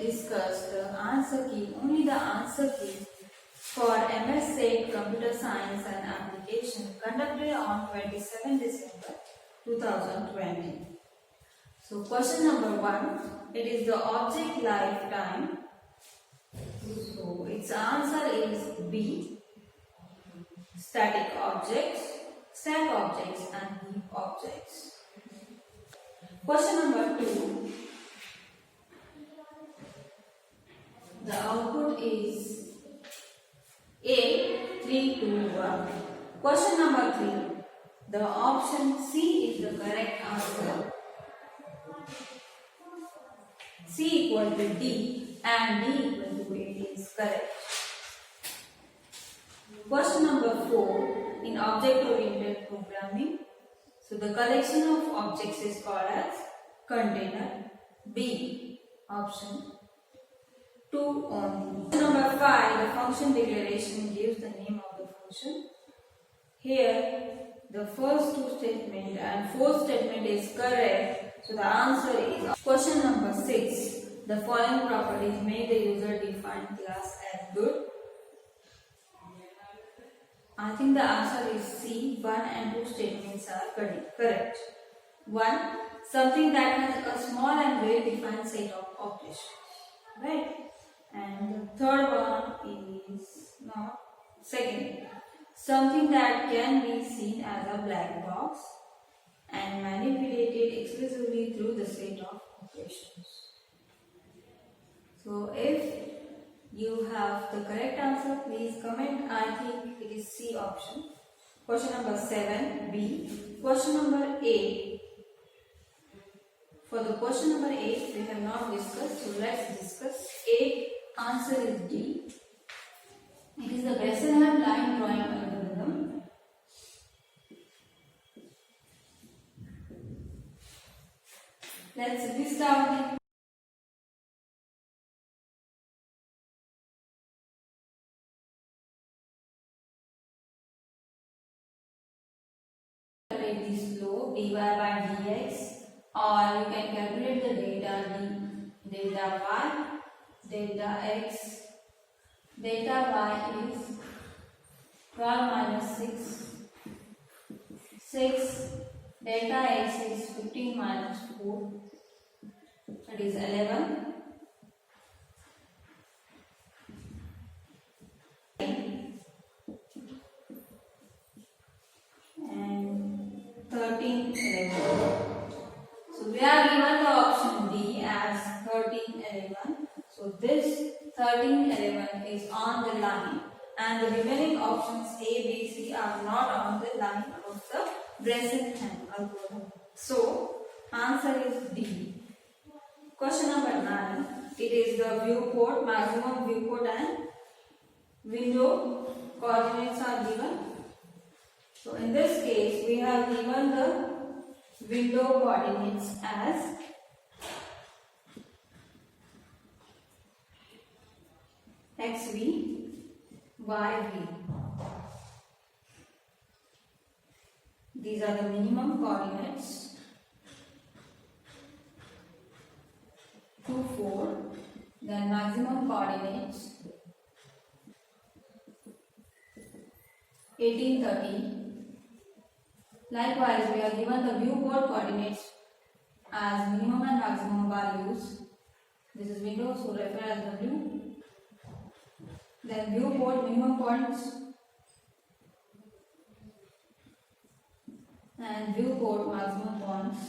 discuss the answer key, only the answer key for MS Set Computer Science and Application conducted on 27 December 2020. So question number 1, it is the object lifetime. So its answer is B, static objects, stack objects and heap objects. Question number 2, the output is A, 3, 2, 1. Question number 3, the option C is the correct answer. C equal to D and D equal to A is correct. Question number 4, in object-oriented programming, so the collection of objects is called as container. B, option 2 only. Question number 5, the function declaration gives the name of the function. Here, the first two statement and fourth statement is correct. So the answer is question number 6. The following properties make the user defined class as good. I think the answer is C. 1 and 2 statements are correct. 1. Something that has a small and well defined set of operations. Right? And the third one is not. Second, something that can be seen as a black box and manipulated exclusively through the set of operations. So if you have the correct answer, please comment. I think it is C option. Question number 7, B. Question number 8. For the question number 8, we have not discussed, so let's discuss. 8, answer is D. It is the Besselheim line drawing algorithm. Let's list out the slope dy by dx, or you can calculate the delta y, delta x. Delta y is 12 minus 6, 6. Delta x is 15 minus 4, that is 11. And 13, 11. So we are given the option D as 13, 11. So this 13, 11 is on the line, and the remaining options A, B, C are not on the line of the Besselheim algorithm. So answer is D. Question number 9. It is the viewport, maximum viewport and window coordinates are given. So in this case, we have given the window coordinates as xv, yv. These are the minimum coordinates 2, 4. Then maximum coordinates 18, 13. Likewise, we are given the viewport coordinates as minimum and maximum values. This is window, so refer as W. Then viewport minimum points and viewport maximum points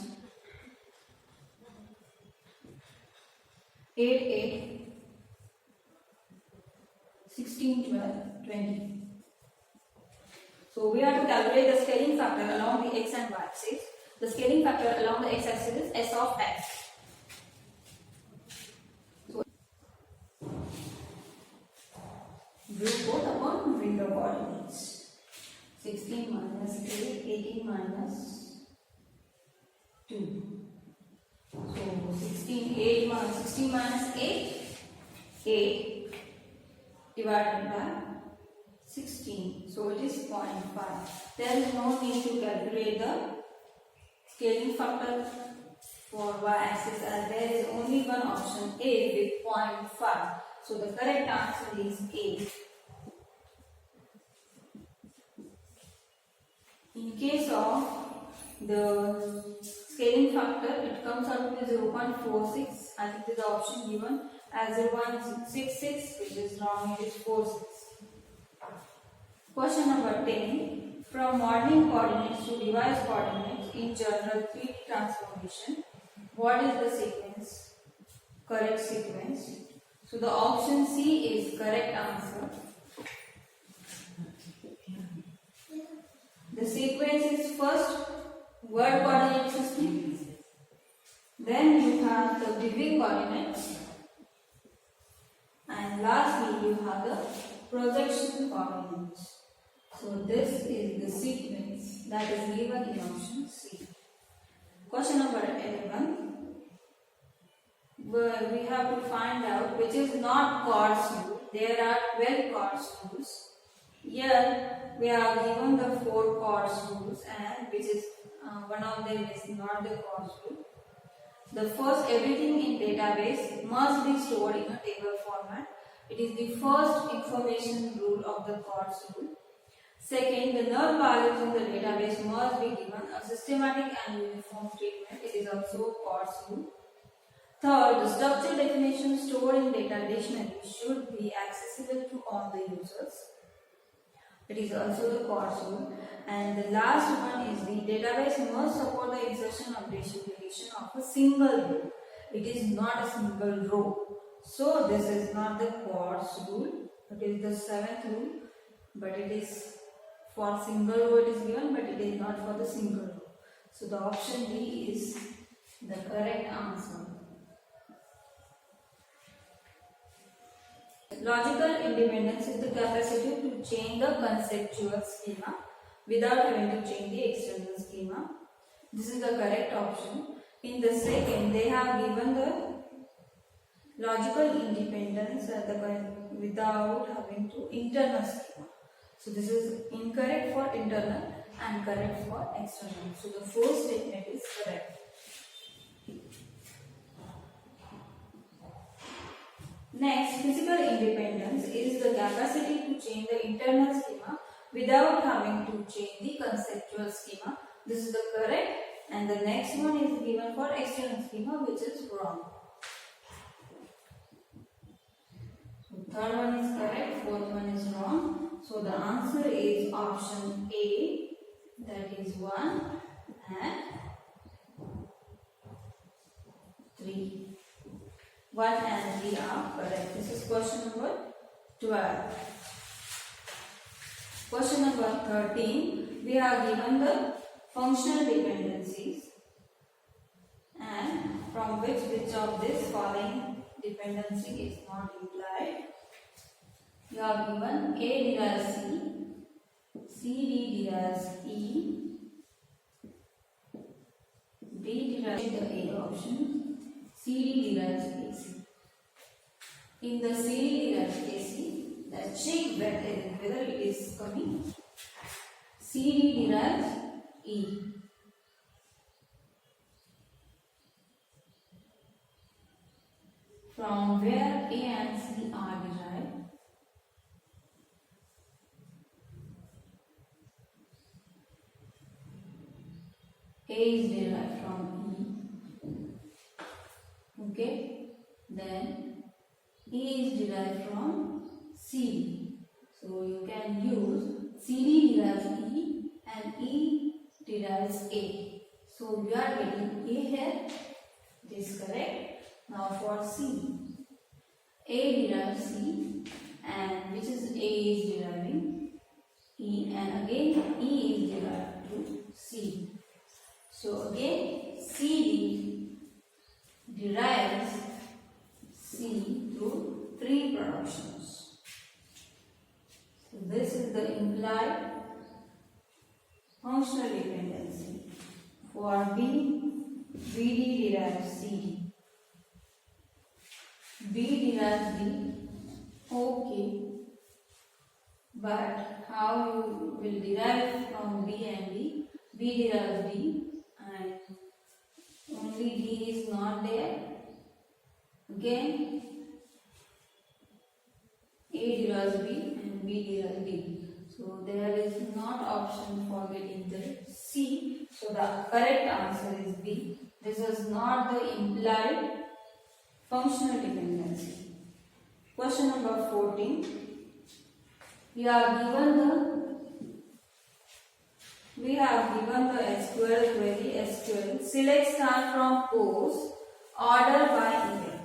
8, 8, 16, 12, 20. So we have to calculate the scaling factor along the x and y axis. The scaling factor along the x axis is S of x. So viewport upon window coordinates. 16 minus 8, 18 minus 2. So 16 minus 8, 8 divided by 16. So it is 0.5. There is no need to calculate the scaling factor for y-axis, as there is only one option A with 0.5. So the correct answer is A. In case of the scaling factor, it comes out to be 0.46. I think the option given as 0.66, which is wrong. It is 46. Question number 10. From modeling coordinates to device coordinates in general 3D transformation, what is the sequence? Correct sequence. So the option C is correct answer. The sequence is first word coordinate system, then you have the viewing coordinates, and lastly you have the projection coordinates. So this is the sequence that is given in option C. Question number 11. Where we have to find out which is not chords rule. There are 12 chords rules. Here we are given the 4 chords rules, and which is one of them is not the chords rule. The first, everything in database must be stored in a table format. It is the first information rule of the chords rule. Second, the null values in the database must be given a systematic and uniform treatment. It is also chords rule. Third, the structure definition stored in data dictionary should be accessible to all the users. It is also the chords rule. And the last one is the database must support the insertion of duplication of a single row. It is not a single row. So this is not the chords rule. It is the 7th rule, but it is for single row it is given, but it is not for the single row. So the option D is the correct answer. Logical independence is the capacity to change the conceptual schema without having to change the external schema. This is the correct option. In the second, they have given the logical independence without having to internal schema. So this is incorrect for internal and correct for external. So the fourth statement is correct. Next, physical independence is the capacity to change the internal schema without having to change the conceptual schema. This is the correct, and the next one is given for external schema, which is wrong. So third one is correct, fourth one is wrong. So the answer is option A, that is 1 and 3. 1 and 3 are correct. This is question number 12. Question number 13. We are given the functional dependencies, and from which of this following dependency is not implied. You are given A derives C, C derives E, D derives the A option, C derives AC. In the C derives AC, let's check whether it is coming. C derives E. From where A and C are derived? A is derived from E. Okay. Then E is derived from C. So you can use CD derives E and E derives A. So we are getting A here. This is correct. Now for C, A derives C, and which is A is deriving E, and again E is derived to C. So again CD derives C through 3 productions. So this is the implied functional dependency. For B, BD derives CD. B derives D, okay, but how you will derive from B and D? B derives D and only D is not there. Again, A derives B and B derives D. So there is not option for getting the C. So the correct answer is B. This is not the implied functional dependency. Question number 14. We have given the SQL query SQL select star from course order by year.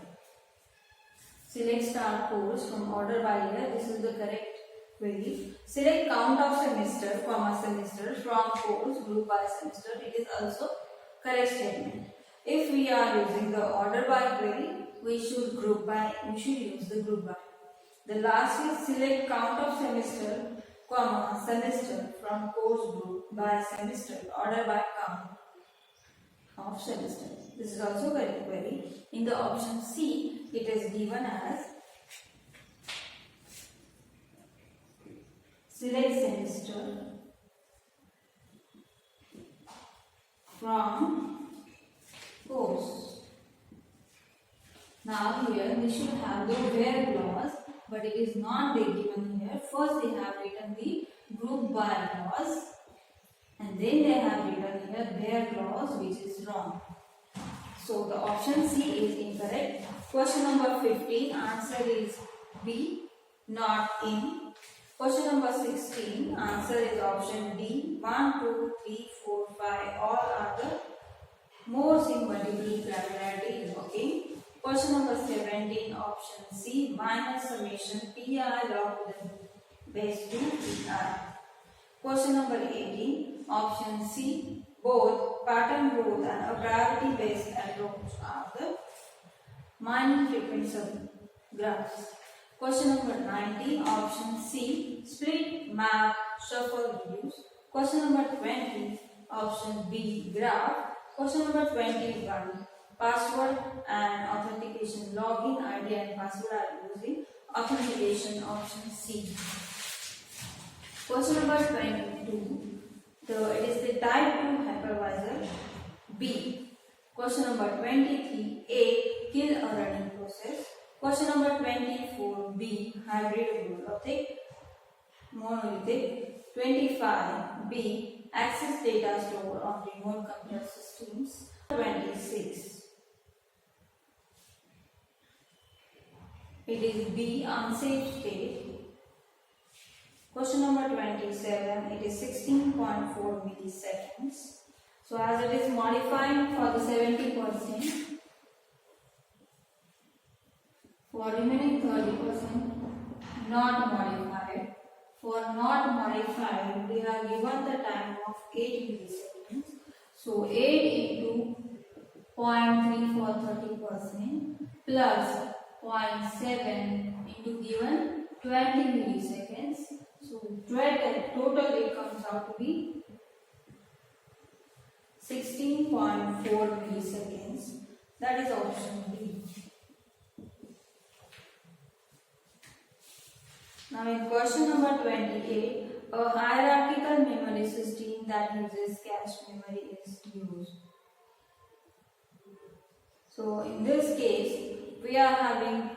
Select star course from order by year. This is the correct query. Select count of semester, semester from course group by semester. It is also correct statement. If we are using the order by query, we should use the group by. The last is select count of semester, semester from course group by semester, order by count of semester. This is also correct query. In the option C, it is given as select semester from course. Now here we should have the where clause, but it is not given here. First they have written the group by clause and then they have written here where clause, which is wrong. So the option C is incorrect. Question number 15, answer is B, not in. Question number 16, answer is option D. 1, 2, 3, 4, 5, all are the modes in multiple granularity is okay. Question number 17, option C, minus summation pi log to the base 2 pi. Question number 18, option C, both pattern growth and a priority based approach are the mining frequency graphs. Question number 19, option C, split, map, shuffle, reduce. Question number 20, option B, graph. Question number 21, password and authentication, login ID and password are using authentication, option C. Question number 22, it is the type 2 hypervisor, B. Question number 23, A, kill a running process. Question number 24, B, hybrid monolithic. 25, B, access data stored on remote computer systems. 26, it is B, unsafe state. Question number 27, it is 16.4 milliseconds. So as it is modifying for the 70%, for remaining 30% not modified. For not modified, we are given the time of 8 milliseconds. So 8 into 0.3 for 30% plus 0.7 into given 20 milliseconds. So total it comes out to be 16.4 milliseconds. That is option B. Now in question number 28, a hierarchical memory system that uses cache memory is used. So in this case, we are having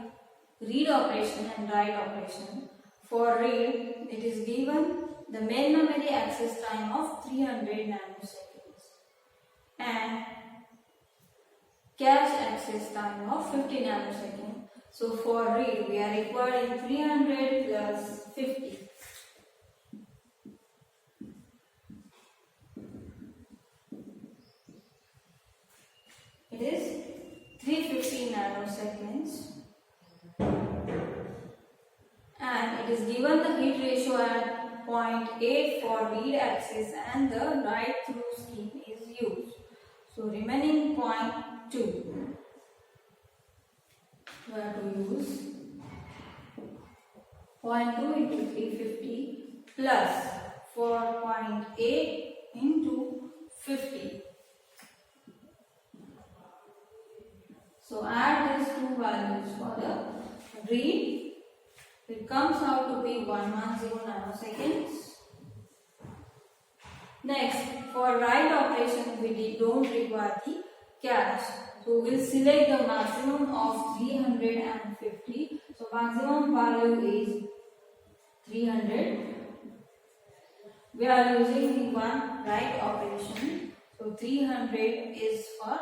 read operation and write operation. For read, it is given the main memory access time of 300 nanoseconds and cache access time of 50 nanoseconds. So for read, we are requiring 300 plus 50. It is 350 nanoseconds. And it is given the hit ratio at 0.8 for read access and the write through scheme is used. So remaining 0.2. We have to use 0.2 into 350 plus 4.8 into 50. So add these two values for the read. It comes out to be 110 nanoseconds. Next, for write operation, we don't require the cache. So we will select the maximum of 350. So maximum value is 300. We are using the one right operation. So 300 is for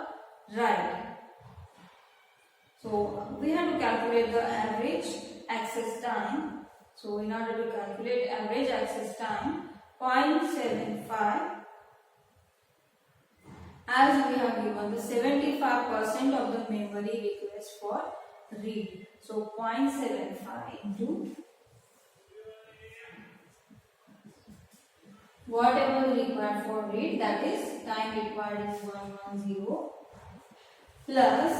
right. So we have to calculate the average access time. So in order to calculate average access time, 0.75, as we have given the 75% of the memory request for read. So 0.75 into whatever required for read, that is time required is 110, plus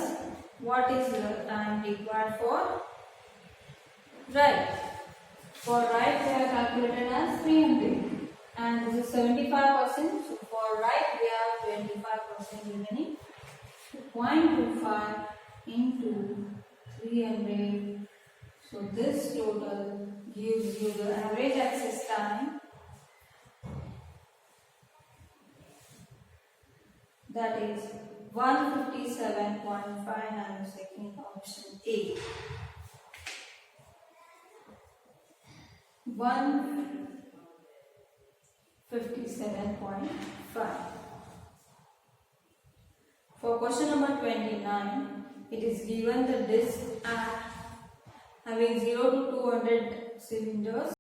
what is the time required for write. For write we have calculated as 300 and this is 75%. So for write we have 25% remaining. So 0.25 into 300. So this total gives you the average access time, that is 157.5 nanosecond, option A. 157.5. For question number 29, it is given the disk having 0 to 200 cylinders.